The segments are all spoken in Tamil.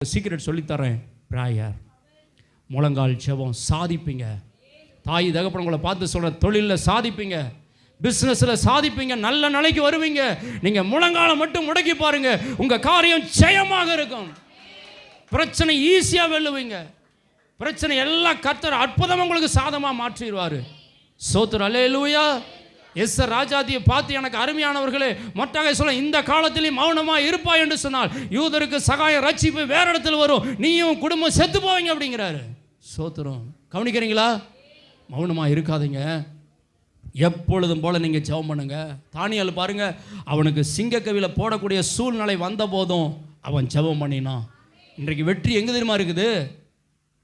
சீக்கிரம் சொல்லித்தரேன். ப்ரேயர், முழங்கால் ஜெபம். சாதிப்பீங்க. தாய் தகப்பனங்களை பார்த்து சொல்கிற, தொழிலில் சாதிப்பீங்க, பிஸ்னஸில் சாதிப்பீங்க, நல்ல நிலைக்கு வருவீங்க. நீங்கள் முழங்காலை மட்டும் முடக்கி பாருங்க, உங்கள் காரியம் ஜெயமாக இருக்கும். பிரச்சனை ஈஸியாக வெல்லுவீங்க. பிரச்சனை எல்லாம் கர்த்தர் அற்புதமாக உங்களுக்கு சாதமாக மாற்றிடுவார். ஸ்தோத்திரம், அல்லேலூயா. எஸ்ஸர் ராஜாதியை பார்த்து, எனக்கு அருமையானவர்களே, மொட்டாக சொல்ல, இந்த காலத்திலையும் மௌனமாக இருப்பாய் என்று சொன்னால் யூதருக்கு சகாயம் ரட்சிப்பு வேற இடத்துல வரும், நீயும் குடும்பம் செத்து போவீங்க அப்படிங்கிறாரு. ஸ்தோத்திரம். கவனிக்கிறீங்களா? மௌனமாக இருக்காதீங்க. எப்பொழுதும் போல நீங்கள் ஜெபம் பண்ணுங்க. தானியேல் பாருங்க, அவனுக்கு சிங்கக்கவியில் போடக்கூடிய சூழ்நிலை வந்த போதும் அவன் ஜெபம் பண்ணினான். இன்றைக்கு வெற்றி எங்கே தெரியுமா இருக்குது?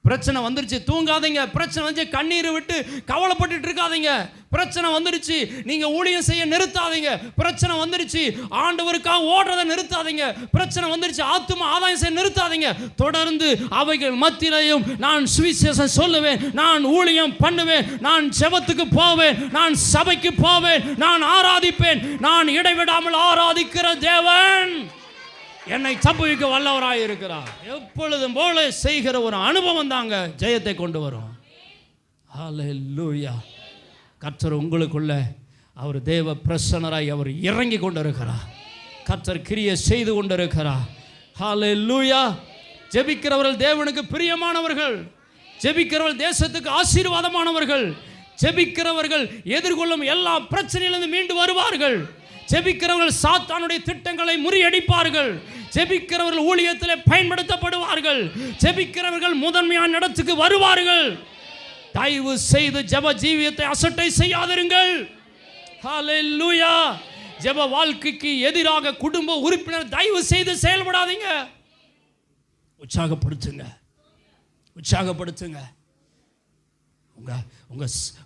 பிரச்சனை வந்துருச்சு, தூங்காதீங்க. பிரச்சனை வந்து கண்ணீர் விட்டு கவலைப்பட்டு இருக்காதீங்க. பிரச்சனை வந்துருச்சு, நீங்க ஊழியம் செய்ய நிறுத்தாதீங்க. பிரச்சனை வந்துருச்சு, ஆண்டவருக்காக ஓடுறதை நிறுத்தாதீங்க. பிரச்சனை வந்துருச்சு, ஆத்தும ஆதாயம் செய்ய நிறுத்தாதீங்க. தொடர்ந்து அவைகள் மத்தியிலையும் நான் சுவிசேஷம் சொல்லுவேன், நான் ஊழியம் பண்ணுவேன், நான் ஜெபத்துக்கு போவேன், நான் சபைக்கு போவேன், நான் ஆராதிப்பேன். நான் இடைவிடாமல் ஆராதிக்கிற தேவன் என்னை தப்புவிக்க வல்லவராய் இருக்கிறார். எப்பொழுதும் போல செய்கிற ஒரு அனுபவம் தாங்க ஜெயத்தை கொண்டு வரும். ஹல்லேலூயா. கர்த்தர் உங்களுக்குள்ள அவர் தேவ பிரசன்னராய் அவர் இறங்கி கொண்டிருக்கிறார். கர்த்தர் கிரியை செய்து கொண்டிருக்கிறார். ஹல்லேலூயா. ஜெபிக்கிறவர்கள் தேவனுக்கு பிரியமானவர்கள், ஜெபிக்கிறவர்கள் தேசத்துக்கு ஆசீர்வாதமானவர்கள், ஜெபிக்கிறவர்கள் எதிர்கொள்ளும் எல்லா பிரச்சனையிலிருந்து மீண்டு வருவார்கள். ஜெபிக்கிறவர்கள் சாத்தானுடைய திட்டங்களை முறியடிப்பார்கள். ஜெபிக்கிறவர்கள் ஊழியத்தில் பயன்படுத்தப்படுவார்கள். ஜெபிக்கிறவர்கள் முதன்மையான இடத்துக்கு வருவார்கள். தயவு செய்து ஜெப ஜீவியத்தை அசட்டை செய்யாதிருங்கள். ஹல்லேலூயா. ஜெப வாழ்க்கைக்கு எதிராக குடும்ப உறுப்பினர் தயவு செய்து செயல்படாதீங்க. உற்சாகப்படுத்துங்க, உற்சாகப்படுத்துங்க.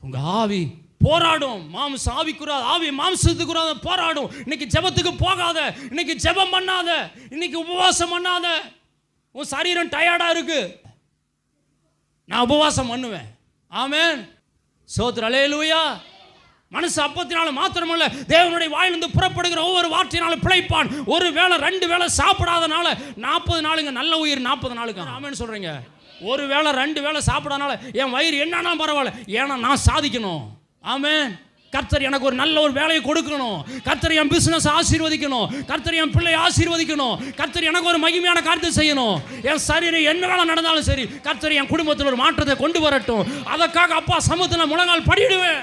உங்க ஆவி போராடும். மாம்சம் ஆவிக்குறாது, ஆவி மாம்சத்துக்குறாத போராடும். இன்னைக்கு ஜெபத்துக்கு போகாத, இன்னைக்கு ஜெபம் பண்ணாத, இன்னைக்கு உபவாசம் பண்ணாத. உன் சரீரம் டயர்டா இருக்கு, நான் உபவாசம் பண்ணுவேன். ஆமென். ஸ்தோத்திரம், அல்லேலூயா. மனசு அப்பத்தினால மாத்திரமல்ல, தேவனுடைய வாயிலிருந்து புறப்படுகிற ஒவ்வொரு வார்த்தையினாலும் பிழைப்பான். ஒரு வேளை 2 வேளை சாப்பிடாதனால 40 நாளுங்க நல்ல உயிர். 40 நாளுக்கு ஆமென் சொல்றீங்க. ஒரு வேளை 2 வேளை சாப்பிடாதனால என் வயிறு என்னன்னா பரவாயில்ல, ஏன்னா நான் சாதிக்கணும். ஆமென். கர்த்தர் எனக்கு ஒரு நல்ல ஒரு வேலையை கொடுக்கணும், கர்த்தர் என் பிசினஸ் ஆசீர்வதிக்கணும், கர்த்தர் என் பிள்ளையை ஆசீர்வதிக்கணும், கர்த்தர் எனக்கு ஒரு மகிமையான காரியத்தை செய்யணும். என் சரீரம் என்ன வேலை நடந்தாலும் சரி, கர்த்தர் என் குடும்பத்தில் ஒரு மாற்றத்தை கொண்டு வரட்டும். அதற்காக அப்பா சமூகத்தில் முழங்கால் படியிடுவேன்.